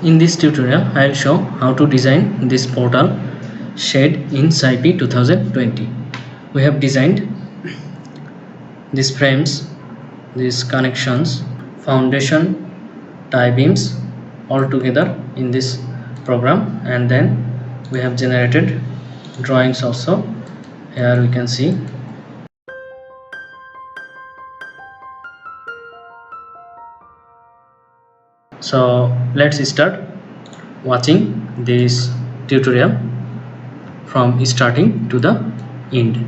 In this tutorial, I will show how to design this portal shade in SciPy 2020. We have designed these frames, these connections, foundation, tie beams all together in this program, and then we have generated drawings also. Here we can see. So let's start watching this tutorial from starting to the end.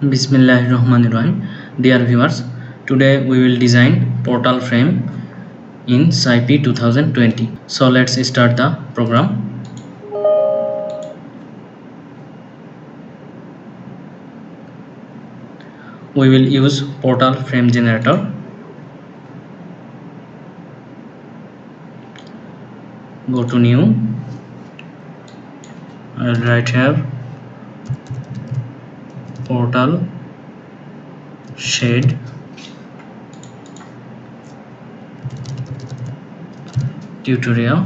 Bismillahirrahmanirrahim. Dear viewers, today we will design portal frame in SciPy 2020. So let's start the program. We will use portal frame generator. Go to new. I will write here portal shade tutorial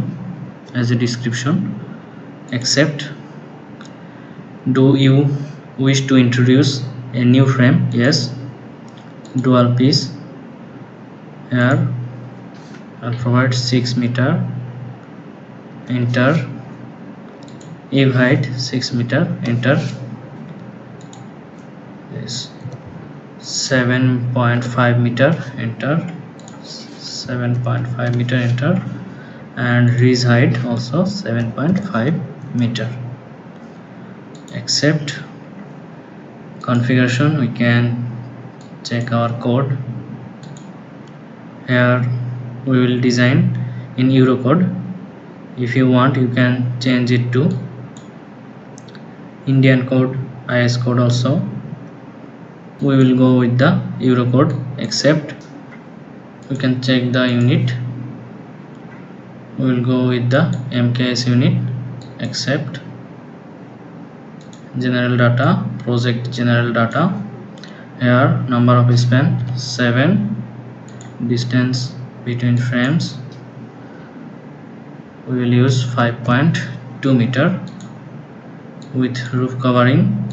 as a description. Accept. Do you wish to introduce a new frame? Yes. Dual piece. Here I'll provide 6 meter. Enter. Eve height 6 meter. Enter. This 7.5 meter. Enter. 7.5 meter. Enter. And ridge height also 7.5 meter. Accept. Configuration, we can check our code. Here we will design in Eurocode. If you want, you can change it to Indian code, IS code also. We will go with the Eurocode. Accept. We can check the unit. We will go with the MKS unit. Accept. General data, project general data. Here number of span 7, distance between frames we will use 5.2 meter. With roof covering,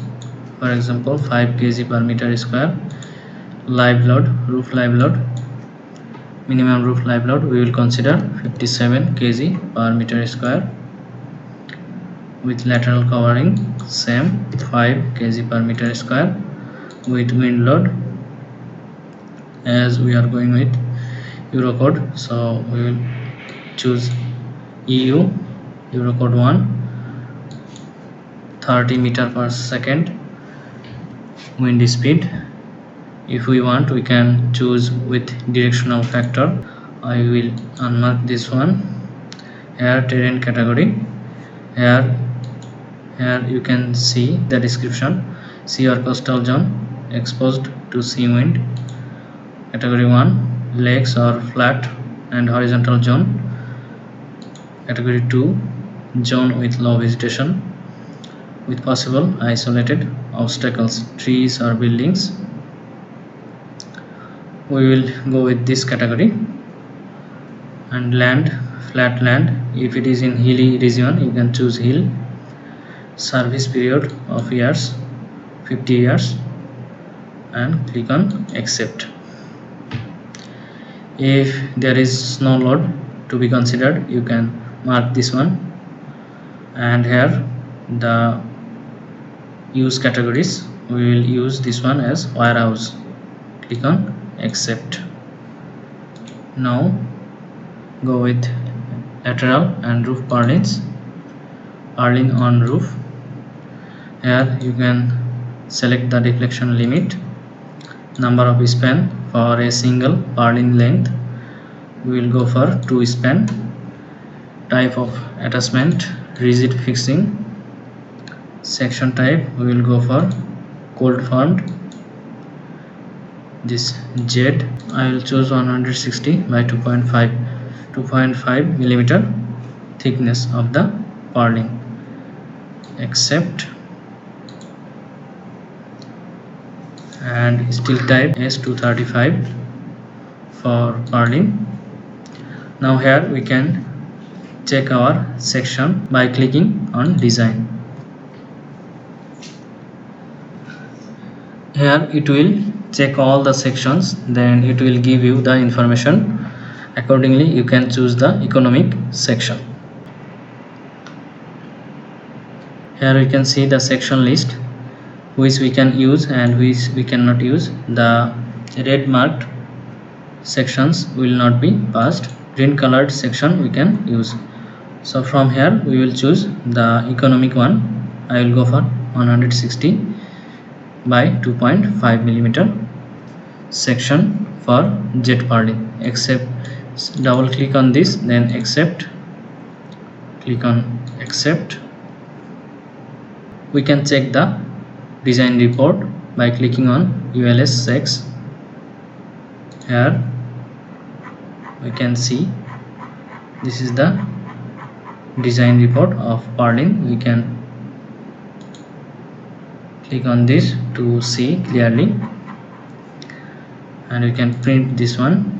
for example 5 kg per meter square. Live load, roof live load, minimum roof live load we will consider 57 kg per meter square. With lateral covering same 5 kg per meter square. With wind load, as we are going with Eurocode, so we will choose EU Eurocode 1, 30 meter per second. Wind speed, if we want we can choose with directional factor. I will unmark this one. Here terrain category. Here you can see the description. Sea or coastal zone exposed to sea wind. Category 1 lakes or flat and horizontal zone. Category 2 zone with low vegetation with possible isolated obstacles, trees or buildings. We will go with this category. And land, flat land, if it is in hilly region you can choose hill. Service period of years 50 years, and click on accept. If there is snow load to be considered, you can mark this one. And here the use categories, we will use this one as warehouse. Click on accept. Now go with lateral and roof purlins. Purlin on roof. Here you can select the deflection limit. Number of span for a single purlin length we will go for 2 span. Type of attachment rigid fixing. Section type we will go for cold formed. This Z I will choose 160 by 2.5 millimeter thickness of the purlin. Accept, and steel type S235 for purlin. Now here we can check our section by clicking on design. Here it will check all the sections, then it will give you the information. Accordingly you can choose the economic section. Here we can see the section list, which we can use and which we cannot use. The red marked sections will not be passed. Green colored section we can use. So from here we will choose the economic one. I will go for 160 by 2.5 millimeter section for jet purlin. Accept, double click on this, then accept, click on accept. We can check the design report by clicking on ULS specs. Here we can see this is the design report of purlin. We can click on this to see clearly, and we can print this one.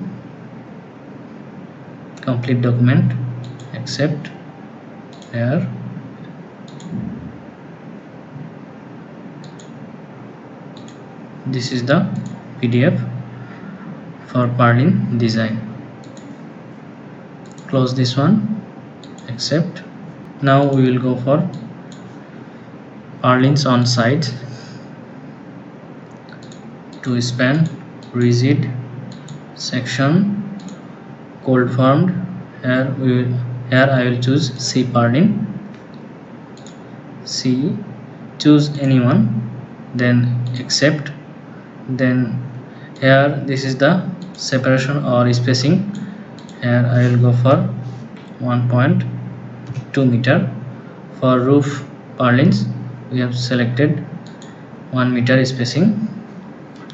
Complete document, accept. Here this is the PDF for purlin design. Close this one, accept. Now we will go for purlins on sides. To span, rigid, section, cold formed. Here I will choose C purlin. C, choose anyone, then accept. Then here this is the separation or spacing. Here I will go for 1.2 meter. For roof purlins we have selected 1 meter spacing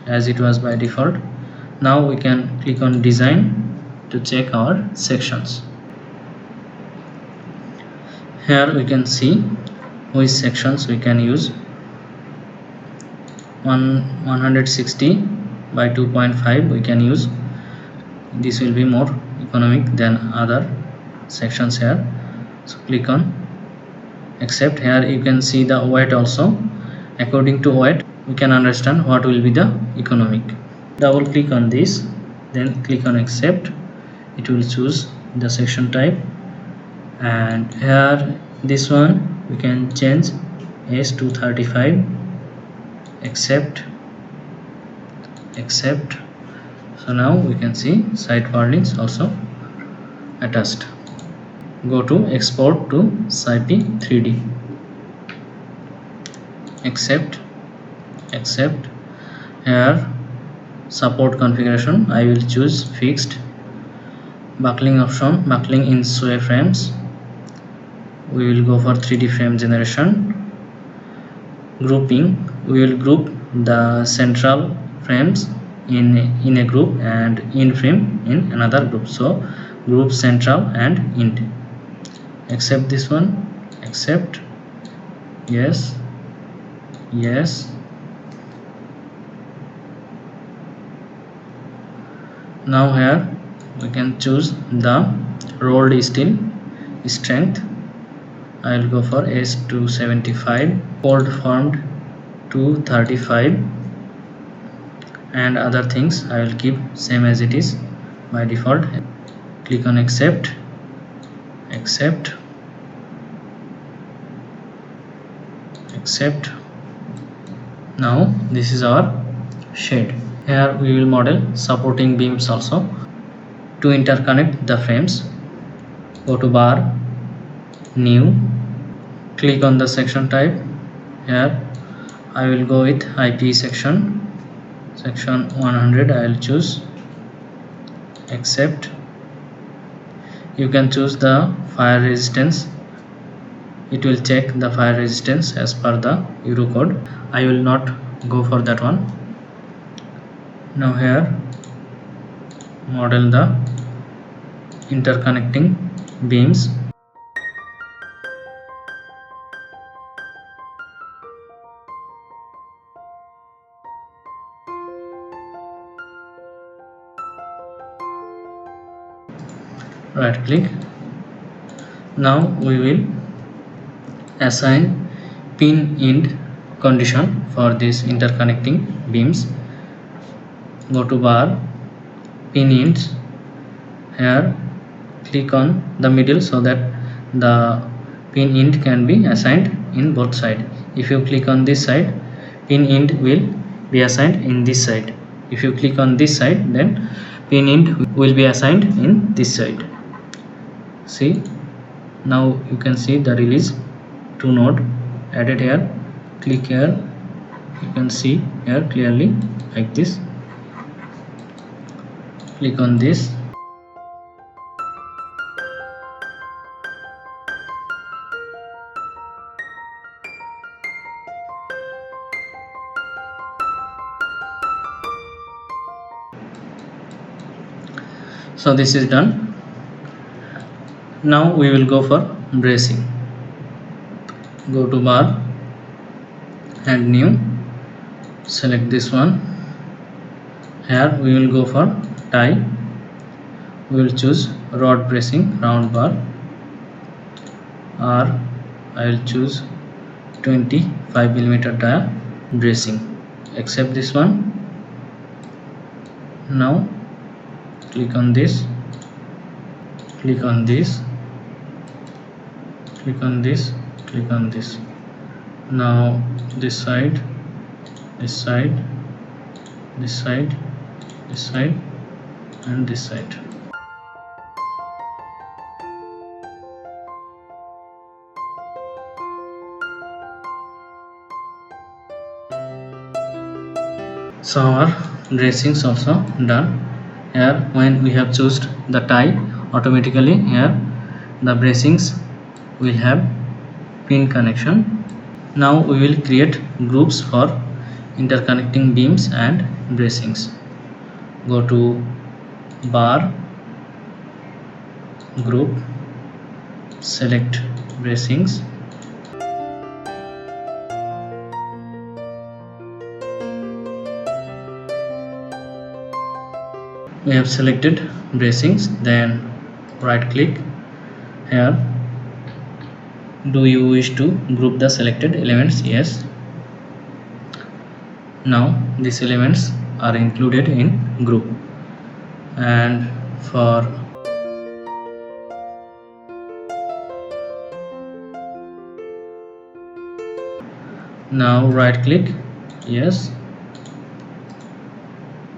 as it was by default. Now we can click on design to check our sections. Here we can see which sections we can use. 160 by 2.5 we can use. This will be more economic than other sections here. So click on accept. Here you can see the weight also. According to weight we can understand what will be the economic. Double click on this, then click on accept. It will choose the section type, and here this one we can change S235. Accept, accept. So now we can see side purlins also attached. Go to export to SciPy 3D. Accept, accept. Here support configuration I will choose fixed. Buckling option, buckling in sway frames. We will go for 3D frame generation. Grouping, we will group the central frames in a group and in frame in another group. So group central and int. Accept this one, accept. Yes, yes. Now here we can choose the rolled steel strength. I will go for S275, cold formed 235, and other things I will keep same as it is by default. Click on accept, accept, accept. Now this is our shade. Here we will model supporting beams also. To interconnect the frames, go to bar, new, click on the section type. Here I will go with IP section 100. I will choose accept. You can choose the fire resistance. It will check the fire resistance as per the Euro code. I will not go for that one. Now here model the interconnecting beams. right click. Now we will assign pin end condition for this interconnecting beams. Go to bar, pin ends. Here click on the middle so that the pin end can be assigned in both sides. If you click on this side, pin end will be assigned in this side. If you click on this side, then pin end will be assigned in this side. See, now you can see the release 2 node added here. Click here, you can see here clearly like this. Click on this. So this is done. Now we will go for bracing. Go to bar, add new, select this one. Here we will go for tie. We will choose rod bracing round bar, or I will choose 25mm dia bracing. Accept this one. Now click on this, click on this, click on this, click on this. Now this side, this side, this side, this side, and this side. So our bracings also done. Here when we have chosen the tie, automatically here the bracings will have pin connection. Now we will create groups for interconnecting beams and bracings. Go to bar, group, select bracings. We have selected bracings, then right click here. Do you wish to group the selected elements? Yes. Now these elements are included in group, and for now right click, yes.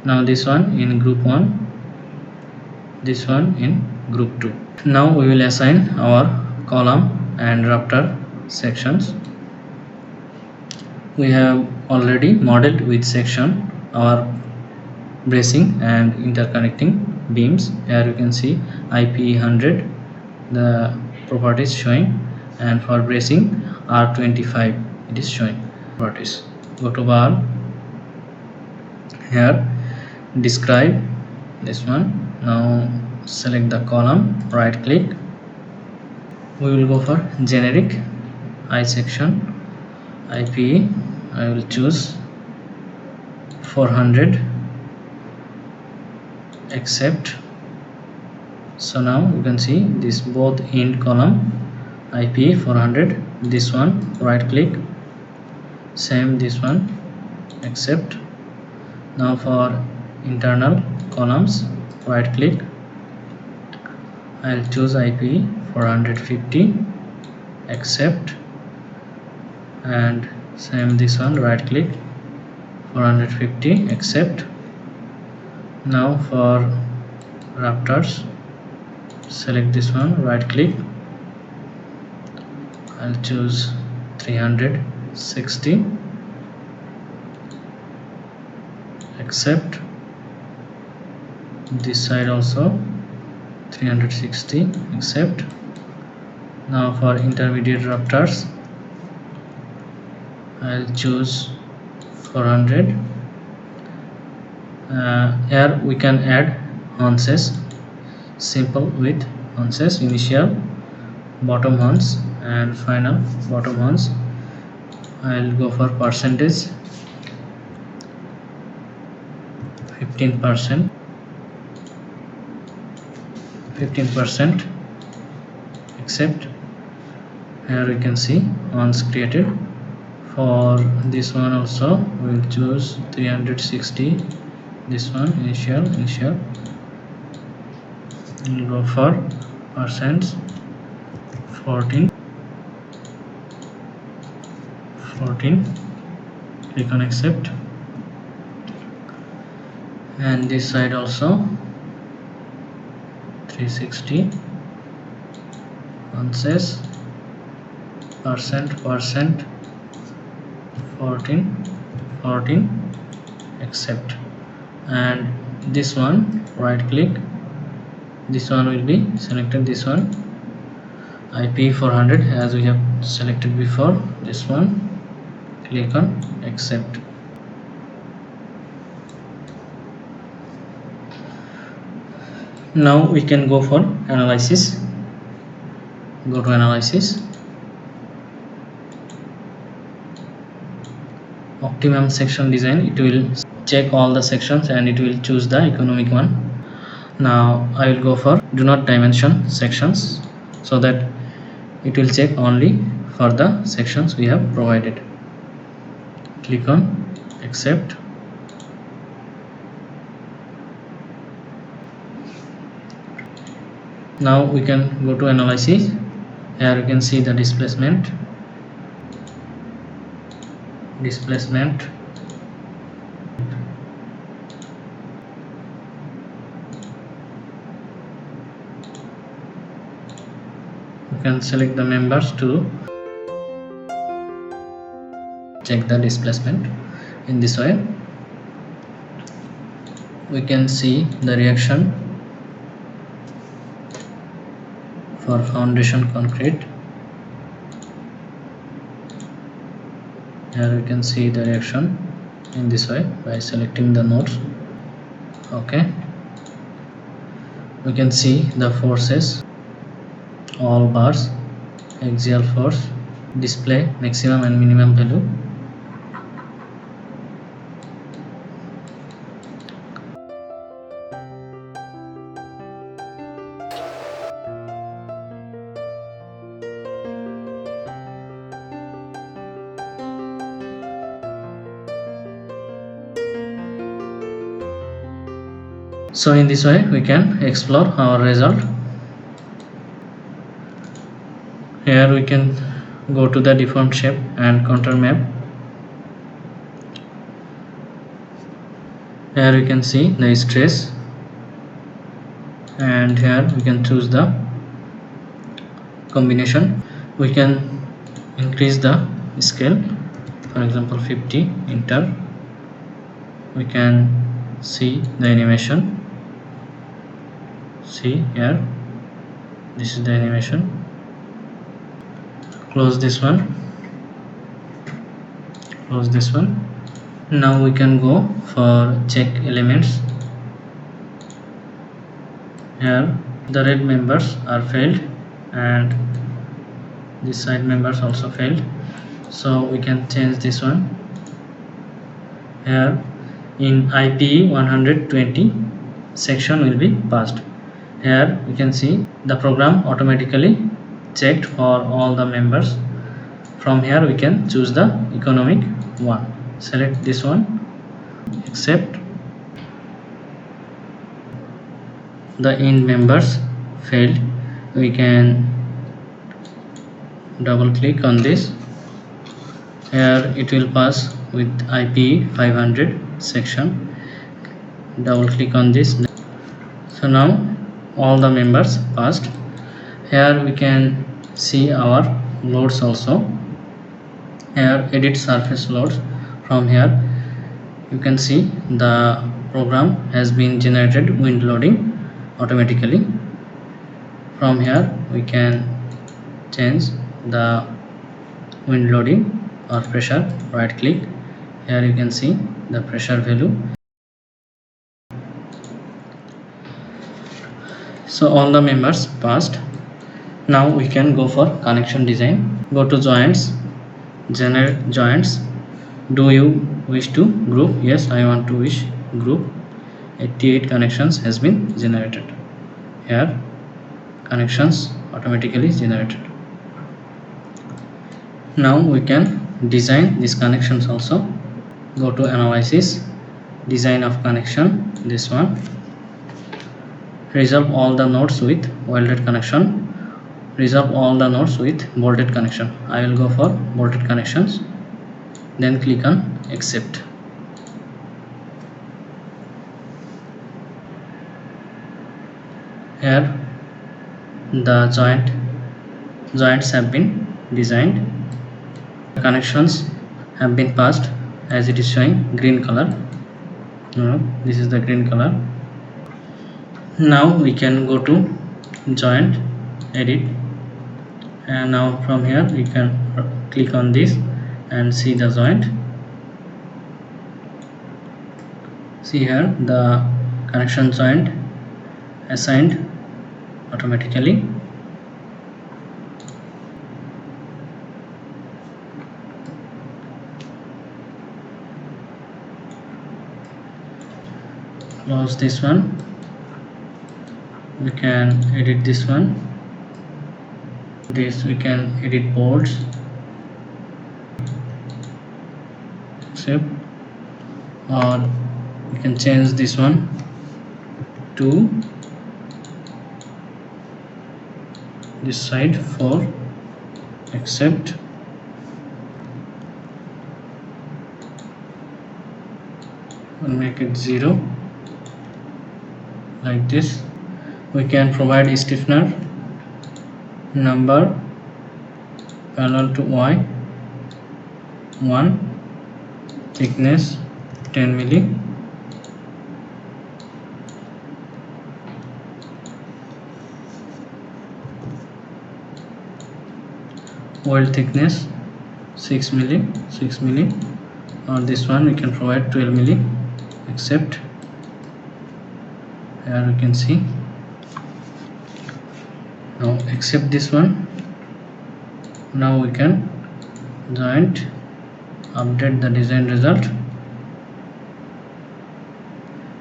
Now this one in group 1, this one in group 2. Now we will assign our column and rafter sections. We have already modeled with section our bracing and interconnecting beams. Here you can see IPE 100, the properties showing, and for bracing R25 it is showing properties. Go to bar, here describe this one. Now select the column, right click. We will go for generic I section IPE. I will choose 400, accept. So now you can see this both end column IPE 400, this one right click, same this one, accept. Now for internal columns, right click, I'll choose IPE 450, accept, and same this one, right click, 450, accept. Now for rafters, select this one, right click, I'll choose 360, accept. This side also 360, accept. Now for intermediate rafters, I'll choose 400. Here we can add hunches, simple with hunches, initial bottom hunch and final bottom hunch. I'll go for percentage 15%, 15%, accept. Here we can see once created. For this one also we will choose 360. This one initial we'll go for percents 14, click on accept. And this side also 360, one says percent 14, accept. And this one right click, this one will be selected, this one IP 400 as we have selected before. This one, click on accept. Now we can go for analysis. Go to analysis, optimum section design. It will check all the sections and it will choose the economic one. Now I will go for do not dimension sections, so that it will check only for the sections we have provided. Click on accept. Now we can go to analysis. Here you can see the displacement. You can select the members to check the displacement. In this way we can see the reaction for foundation concrete. Here we can see the reaction in this way by selecting the nodes. Okay, we can see the forces, all bars, axial force, display maximum and minimum value. So in this way we can explore our result. Here we can go to the deformed shape and contour map. Here you can see the stress, and here we can choose the combination. We can increase the scale, for example 50, enter. We can see the animation. See here, this is the animation. Close this one. Now we can go for check elements. Here the red members are failed and this side members also failed, so we can change this one. Here in IPE 120 section will be passed. Here you can see the program automatically checked for all the members. From here we can choose the economic one. Select this one, accept. The end members failed. We can double click on this. Here it will pass with IPE 500 section. Double click on this. So now all the members passed. Here we can see our loads also. Here edit surface loads. From here you can see the program has been generated wind loading automatically. From here we can change the wind loading or pressure. Right click. Here you can see the pressure value. So all the members passed. Now we can go for connection design. Go to joints, generate joints. Do you wish to group? Yes, I want to wish group. 88 connections has been generated. Here connections automatically generated. Now we can design these connections also. Go to analysis, design of connection, this one. Resolve all the nodes with welded connection. Resolve all the nodes with bolted connection. I will go for bolted connections. Then click on accept. Here the joints have been designed. The connections have been passed as it is showing green color. This is the green color. Now we can go to joint, edit, and now from here we can click on this and see the joint. See here the connection joint assigned automatically. Close this one. We can edit this one. This we can edit bolts, accept, or we can change this one to this side for accept. And make it 0 like this. We can provide a stiffener number parallel to Y, 1, thickness 10 milli, weld thickness 6 milli, or this one we can provide 12 milli, accept. Here you can see. Now accept this one. Now we can joint, update the design result.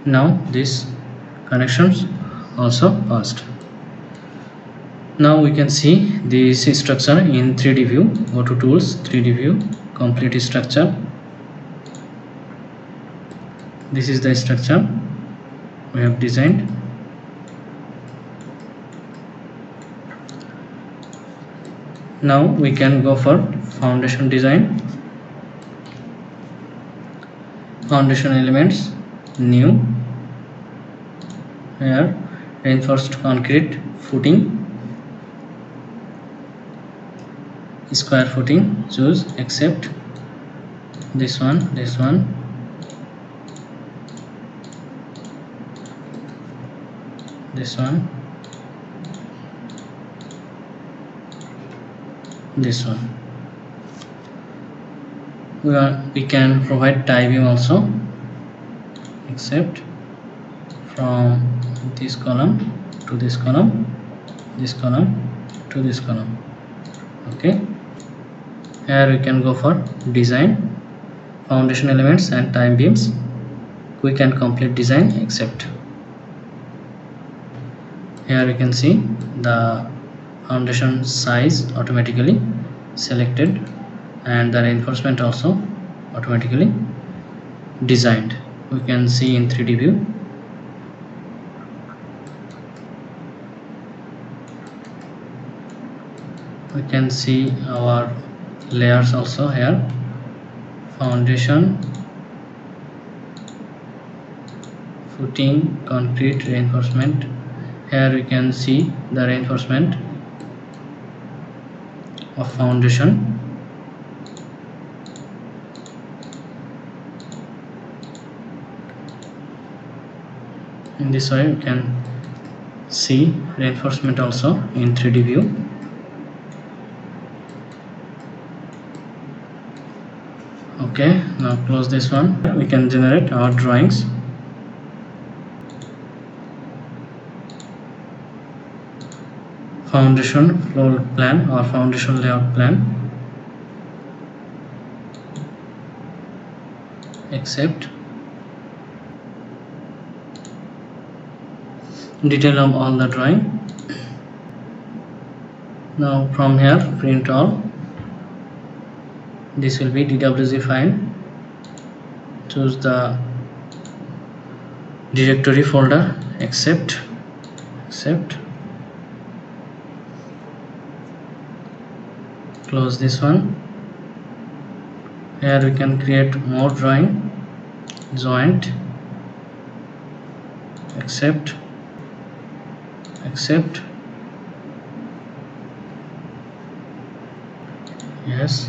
Now these connections also passed. Now we can see this structure in 3D view. Go to tools, 3D view, complete structure. This is the structure we have designed. Now we can go for foundation design. Foundation elements, new. Here reinforced concrete footing, square footing, choose, accept. This one, this one, this one, this one. We can provide tie beam also, accept. From this column to this column, this column to this column. Okay, here we can go for design, foundation elements and tie beams, quick and complete design, accept. Here you can see the foundation size automatically selected and the reinforcement also automatically designed. We can see in 3D view. We can see our layers also here. Foundation, footing, concrete, reinforcement. Here we can see the reinforcement of foundation. In this way we can see reinforcement also in 3D view. Okay, now close this one. We can generate our drawings. Foundation floor plan or foundation layout plan, accept. Detail of all the drawing. Now from here print all, this will be DWG file. Choose the directory folder, accept, close this one. Here we can create more drawing, joint, accept, yes.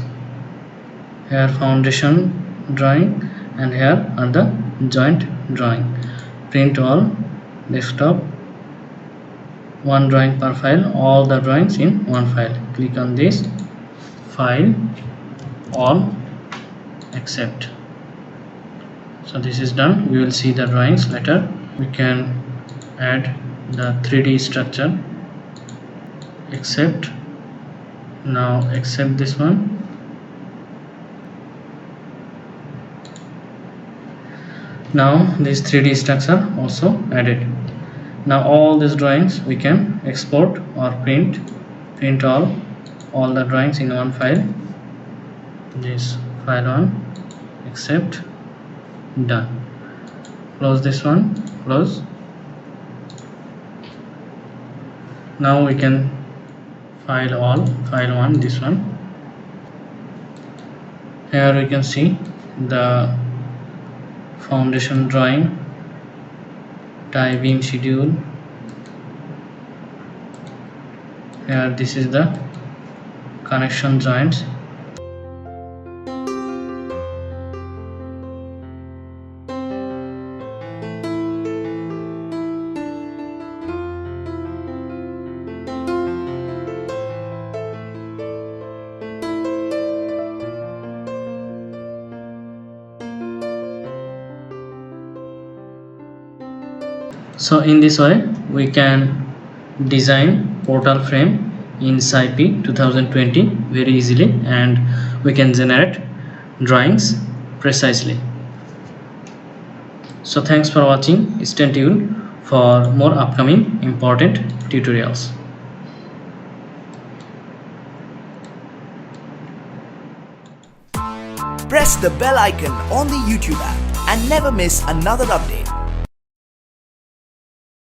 Here foundation drawing, and here are the joint drawing. Print all, desktop, one drawing per file, all the drawings in one file. Click on this, file, all, accept. So this is done. We will see the drawings later. We can add the 3D structure, accept. Now accept this one. Now this 3D structure also added. Now all these drawings we can export or print all the drawings in one file. This file one, accept, done. Close this one, close. Now we can file all, file one, this one. Here we can see the foundation drawing, tie beam schedule. Here this is the connection joints. So in this way we can design portal frame in SciPy 2020 very easily, and we can generate drawings precisely. So thanks for watching. Stay tuned for more upcoming important tutorials. Press the bell icon on the YouTube app and never miss another update.